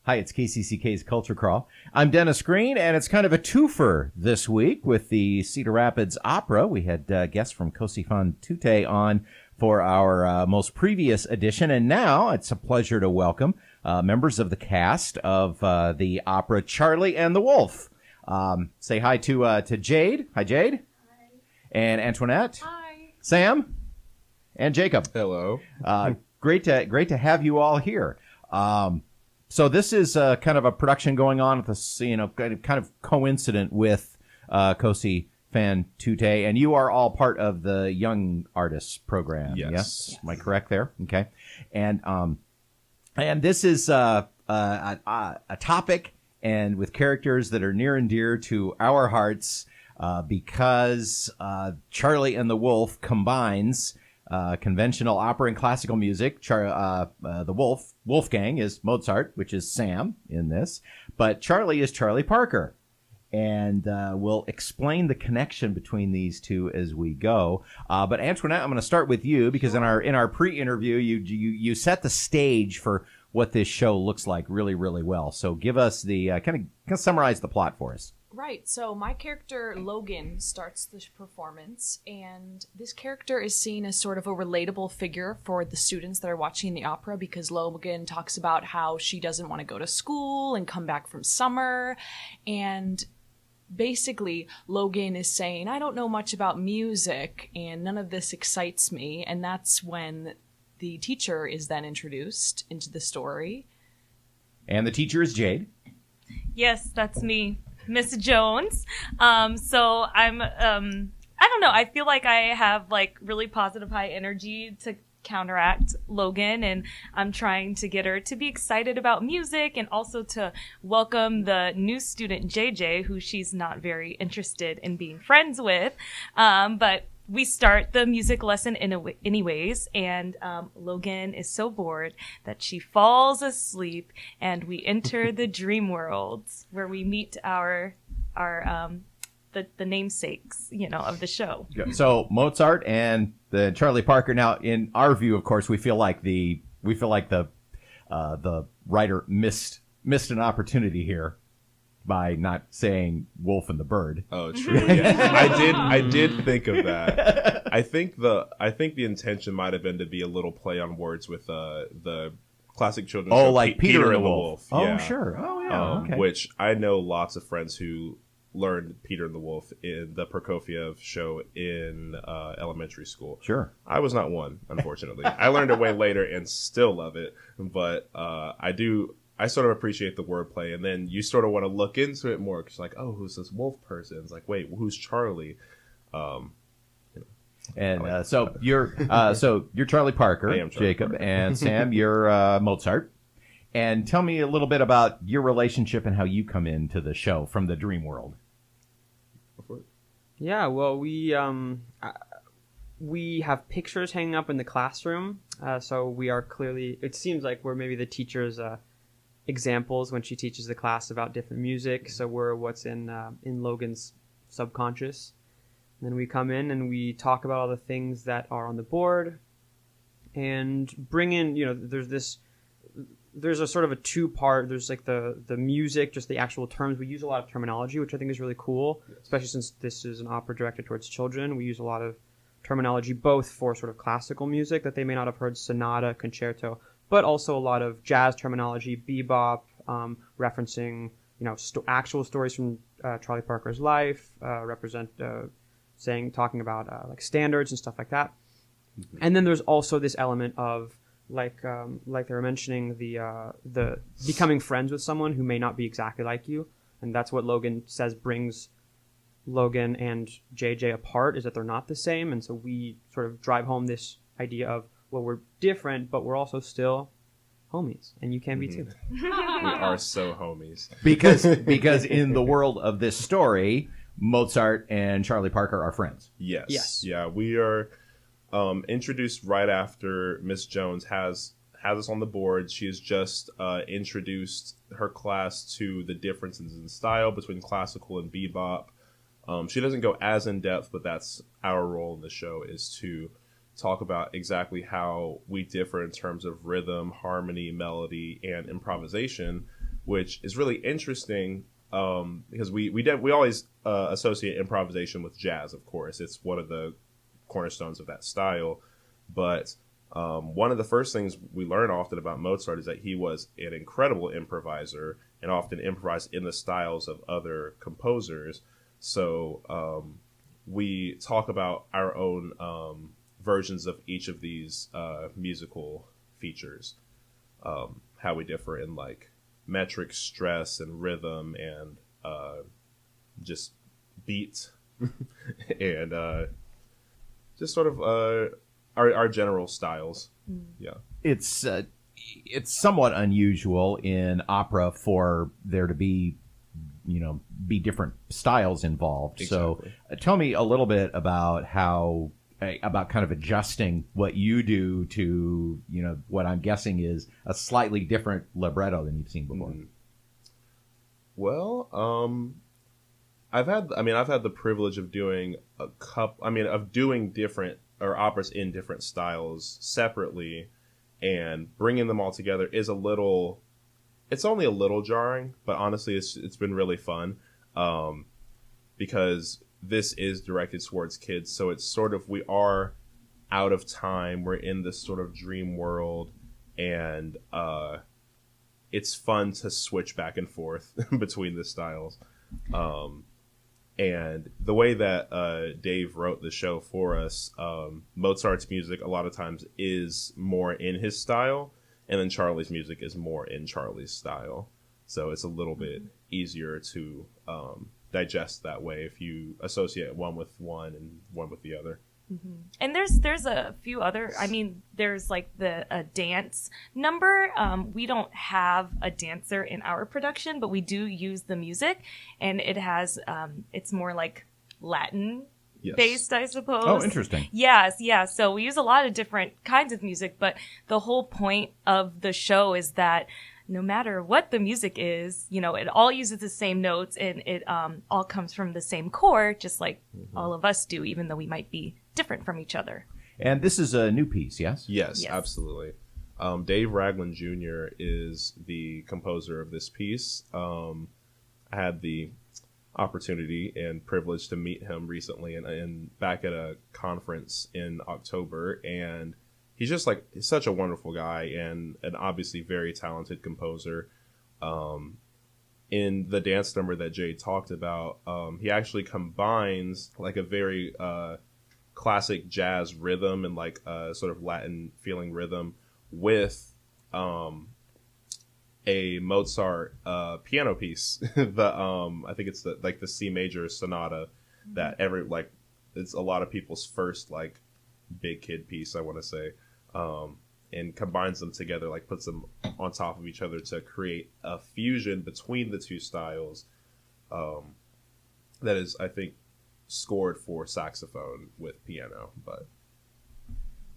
Hi, it's KCCK's Culture Crawl. I'm Dennis Green, and it's kind of a twofer this week with the Cedar Rapids Opera. We had guests from Cosi fan tutte on for our most previous edition, and now it's a pleasure to welcome members of the cast of the opera Charlie and the Wolf. Say hi to Jade. Hi, Jade. Hi. And Antoinette. Hi. Sam. And Jacob. Hello. Great to have you all here. So this is kind of a production going on at the, kind of coincident with Cosi fan tutte, and you are all part of the Young Artists program. Yes. Am I correct there? Okay. And this is a topic and with characters that are near and dear to our hearts because Charlie and the Wolf combines conventional opera and classical music. The Wolfgang is Mozart, which is Sam in this, but Charlie is Charlie Parker. And we'll explain the connection between these two as we go. But Antoinette, I'm going to start with you because in our pre-interview, you set the stage for what this show looks like really, really well. So give us the kind of summarize the plot for us. Right, so my character Logan starts the performance, and this character is seen as sort of a relatable figure for the students that are watching the opera because Logan talks about how she doesn't want to go to school and come back from summer, and basically Logan is saying, I don't know much about music and none of this excites me, and that's when the teacher is then introduced into the story. And the teacher is Jade. Yes, that's me. Miss Jones. So I'm, I don't know. I feel like I have like really positive high energy to counteract Logan, and I'm trying to get her to be excited about music and also to welcome the new student JJ, who she's not very interested in being friends with. But we start the music lesson anyways, and Logan is so bored that she falls asleep, and we enter the dream worlds where we meet our the namesakes, of the show. So Mozart and the Charlie Parker. Now, in our view, of course, we feel like the writer missed an opportunity here by not saying Wolf and the Bird. Oh, true. Yeah. I did think of that. I think the intention might have been to be a little play on words with the classic children's show. Oh, like Peter and the Wolf. Oh, yeah. Sure. Oh, yeah. Okay. Which I know lots of friends who learned Peter and the Wolf in the Prokofiev show in elementary school. Sure. I was not one, unfortunately. I learned it way later and still love it. But I sort of appreciate the wordplay, and then you sort of want to look into it more because, like, oh, who's this wolf person? It's like, wait, who's Charlie? And so you're Charlie Parker, I am Charlie Jacob, Parker. And Sam, you're Mozart. And tell me a little bit about your relationship and how you come into the show from the dream world. Yeah, well, we have pictures hanging up in the classroom, so we are clearly. It seems like we're maybe the teacher's examples when she teaches the class about different music. So we're what's in Logan's subconscious. And then we come in and we talk about all the things that are on the board, and bring in. There's a sort of a two-part. There's like the music, just the actual terms. We use a lot of terminology, which I think is really cool, especially since this is an opera directed towards children. We use a lot of terminology, both for sort of classical music that they may not have heard, sonata, concerto, but also a lot of jazz terminology, bebop, referencing actual stories from Charlie Parker's life, talking about like standards and stuff like that. Mm-hmm. And then there's also this element of like they were mentioning the becoming friends with someone who may not be exactly like you, and that's what Logan says brings Logan and JJ apart, is that they're not the same. And so we sort of drive home this idea of, well, we're different, but we're also still homies, and you can be too. We are so homies because in the world of this story, Mozart and Charlie Parker are friends. Yes. Yeah, we are introduced right after Miss Jones has us on the board. She has just introduced her class to the differences in style between classical and bebop. She doesn't go as in depth, but that's our role in the show, is to talk about exactly how we differ in terms of rhythm, harmony, melody, and improvisation. which is really interesting because we always associate improvisation with jazz. Of course, it's one of the cornerstones of that style. But one of the first things we learn often about Mozart is that he was an incredible improviser and often improvised in the styles of other composers. So we talk about our own versions of each of these musical features, how we differ in like metric, stress, and rhythm, and just beat, and just sort of our general styles. Yeah, It's somewhat unusual in opera for there to be different styles involved. Exactly. So tell me a little bit about how about kind of adjusting what you do to what I'm guessing is a slightly different libretto than you've seen before. Well, I've had the privilege of doing doing different or operas in different styles separately, and bringing them all together is it's only a little jarring, but honestly it's been really fun, because this is directed towards kids, so it's sort of, we are out of time, we're in this sort of dream world, and it's fun to switch back and forth between the styles. And the way that Dave wrote the show for us, Mozart's music a lot of times is more in his style, and then Charlie's music is more in Charlie's style. So it's a little bit easier to digest that way if you associate one with one and one with the other. And there's a few other, there's like a dance number. We don't have a dancer in our production, but we do use the music, and it has, it's more like Latin based, I suppose. Oh, interesting. Yes. So we use a lot of different kinds of music, but the whole point of the show is that no matter what the music is, it all uses the same notes, and it all comes from the same core, just like all of us do, even though we might be different from each other. And this is a new piece, yes? Yes. Absolutely. Dave Ragland Jr. is the composer of this piece. I had the opportunity and privilege to meet him recently and back at a conference in October, and he's just he's such a wonderful guy and an obviously very talented composer. In the dance number that Jay talked about, he actually combines like a very classic jazz rhythm and like a sort of Latin feeling rhythm with a Mozart piano piece. I think it's the C major sonata that it's a lot of people's first like big kid piece, I want to say, and combines them together, like puts them on top of each other to create a fusion between the two styles. That is, I think, scored for saxophone with piano, but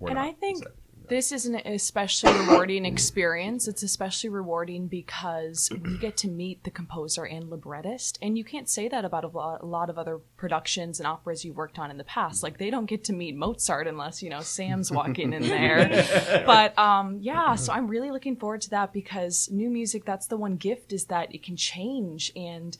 I think this is an especially rewarding experience. It's especially rewarding because we get to meet the composer and librettist, and you can't say that about a lot of other productions and operas you've worked on in the past. Like, they don't get to meet Mozart unless, Sam's walking in there. But, so I'm really looking forward to that, because new music, that's the one gift, is that it can change. And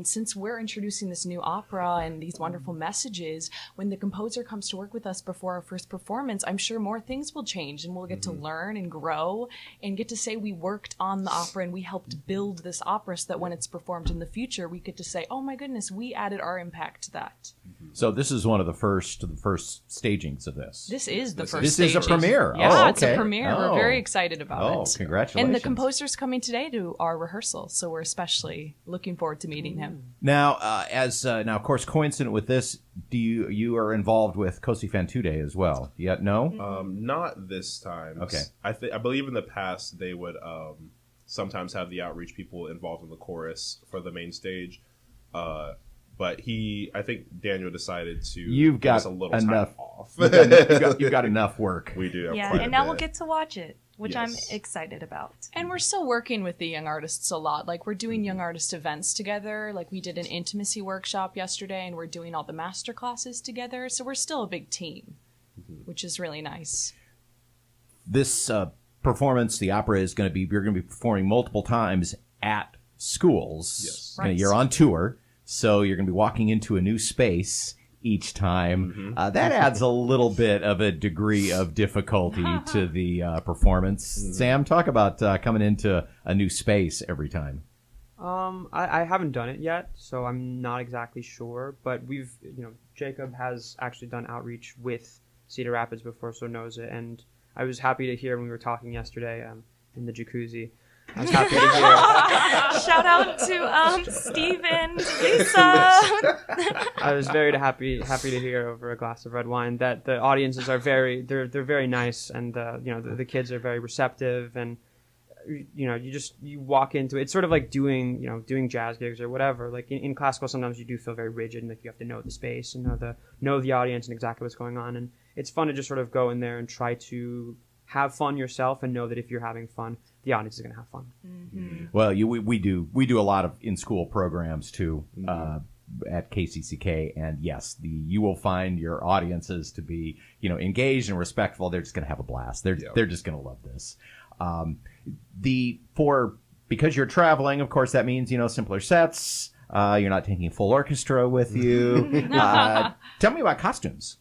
since we're introducing this new opera and these wonderful messages, when the composer comes to work with us before our first performance, I'm sure more things will change, and we'll get to learn and grow and get to say we worked on the opera and we helped build this opera, so that when it's performed in the future, we get to say, oh my goodness, we added our impact to that. So this is one of the first stagings of this. This is the first This staging. is a premiere. Yeah, oh, it's a okay. premiere. We're very excited about it. Oh, congratulations. And the composer's coming today to our rehearsal, so we're especially looking forward to meeting him. Now, now, of course, coincident with this, you are involved with Così fan tutte as well? Yet no? Not this time. Okay. I believe in the past they would sometimes have the outreach people involved in the chorus for the main stage. But I think Daniel decided to You've give got us a little enough time off. You've got enough work. We do have Yeah, quite and a now bit. we'll get to watch it, which Yes. I'm excited about. And we're still working with the young artists a lot. Like, we're doing young artist events together. Like, we did an intimacy workshop yesterday, and we're doing all the master classes together. So we're still a big team, which is really nice. This performance, the opera, you're going to be performing multiple times. at schools. Yes. You know, Right. you're on tour, so you're going to be walking into a new space each time. That adds a little bit of a degree of difficulty to the performance. Sam, talk about coming into a new space every time. I haven't done it yet, so I'm not exactly sure. But Jacob has actually done outreach with Cedar Rapids before, so knows it. And I was happy to hear when we were talking yesterday in the jacuzzi. I was happy to hear. Shout out to Steven, Lisa. I was very happy to hear over a glass of red wine that the audiences are they're very nice, and the kids are very receptive, and you walk into it. It's sort of like doing jazz gigs or whatever. Like in classical, sometimes you do feel very rigid, and like you have to know the space and know the audience and exactly what's going on. And it's fun to just sort of go in there and try to have fun yourself, and know that if you're having fun, the audience is going to have fun. Mm-hmm. Well, we do a lot of in-school programs too at KCCK, and yes, you will find your audiences to be engaged and respectful. They're just going to have a blast. They're just going to love this. Because you're traveling, of course, that means simpler sets. You're not taking a full orchestra with you. Tell me about costumes.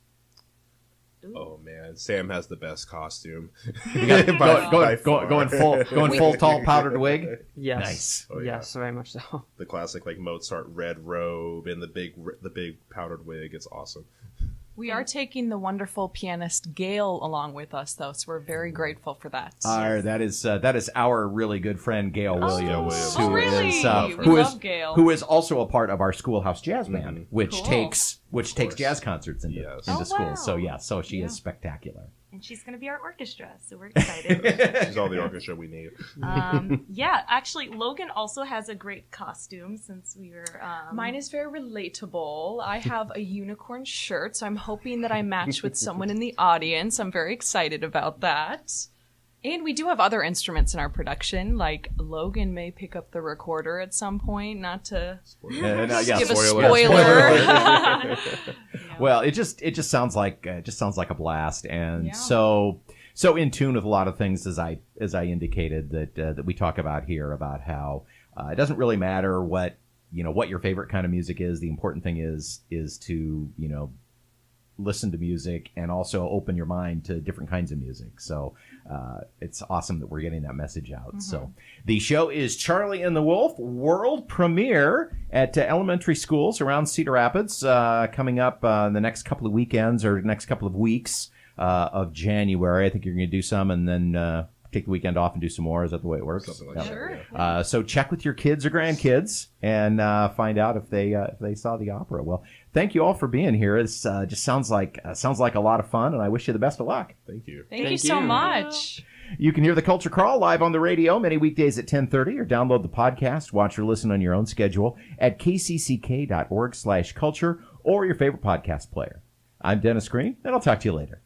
Oh man, Sam has the best costume. Going full tall powdered wig. Yes. Nice. Oh, yeah. Yes, very much so. The classic like Mozart red robe and the big powdered wig. It's awesome. We are taking the wonderful pianist Gail along with us, though, so we're very grateful for that. That is our really good friend Gail Williams, Oh, really? We who love Gail. who is also a part of our Schoolhouse Jazz Band, which Cool. takes course. jazz concerts into Yes. Oh, schools. wow. So she is spectacular. And she's going to be our orchestra, so we're excited. She's all the orchestra we need. Yeah, actually, Logan also has a great costume since we were... Mine is very relatable. I have a unicorn shirt, so I'm hoping that I match with someone in the audience. I'm very excited about that. And we do have other instruments in our production, like Logan may pick up the recorder at some point, not to give a spoiler. Well, it just sounds like a blast, and so in tune with a lot of things as I indicated that we talk about here, about how it doesn't really matter what your favorite kind of music is. The important thing is to listen to music and also open your mind to different kinds of music. So it's awesome that we're getting that message out. So the show is Charlie and the Wolf world premiere at elementary schools around Cedar Rapids, coming up in the next couple of weekends or next couple of weeks of January. I think you're going to do some and then take the weekend off and do some more. Is that the way it works? Something like Yeah. that. Sure. Yeah. So check with your kids or grandkids and find out if they saw the opera. Well, thank you all for being here. This just sounds like a lot of fun, and I wish you the best of luck. Thank you. Thank you so much. You can hear the Culture Crawl live on the radio many weekdays at 10:30, or download the podcast, watch or listen on your own schedule at kcck.org/culture or your favorite podcast player. I'm Dennis Green, and I'll talk to you later.